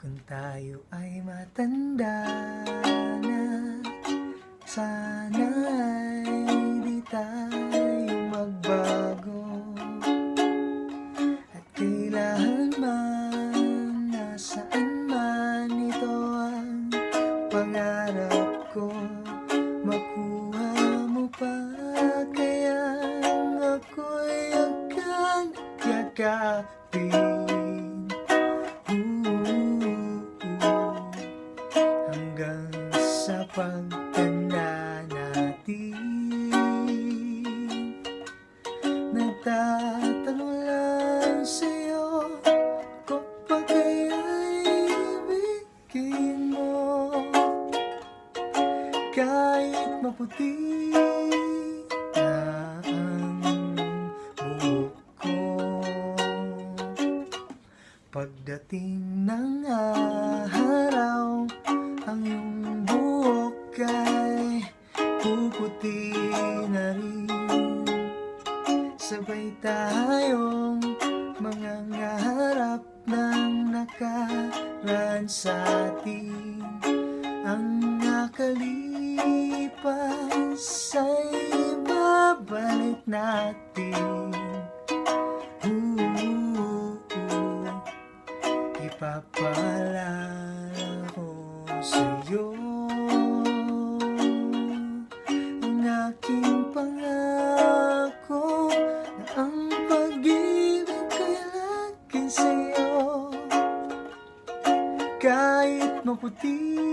Kung tayo ay matanda na, sana'y di tayo magbago. At kailanman, nasaan man, ito ang pangarap ko. Makuha mo pa, kaya ako'y agad yakapin. Hanggang sa pagtanda natin, nagtatanong lang sa'yo, kung pa kaya'y ibigin mo. Kahit maputi na ang buhok ko, pagdating ng araw, ang iyong buhok ay puputi na rin. Sabay tayong mangangarap ng nakaraan sa atin. Ang nakalipas ay babalik natin. Ipapaalala ko sa'yo ang aking pangako, na ang pag-ibig ko'y laging sa'yo. Kahit maputi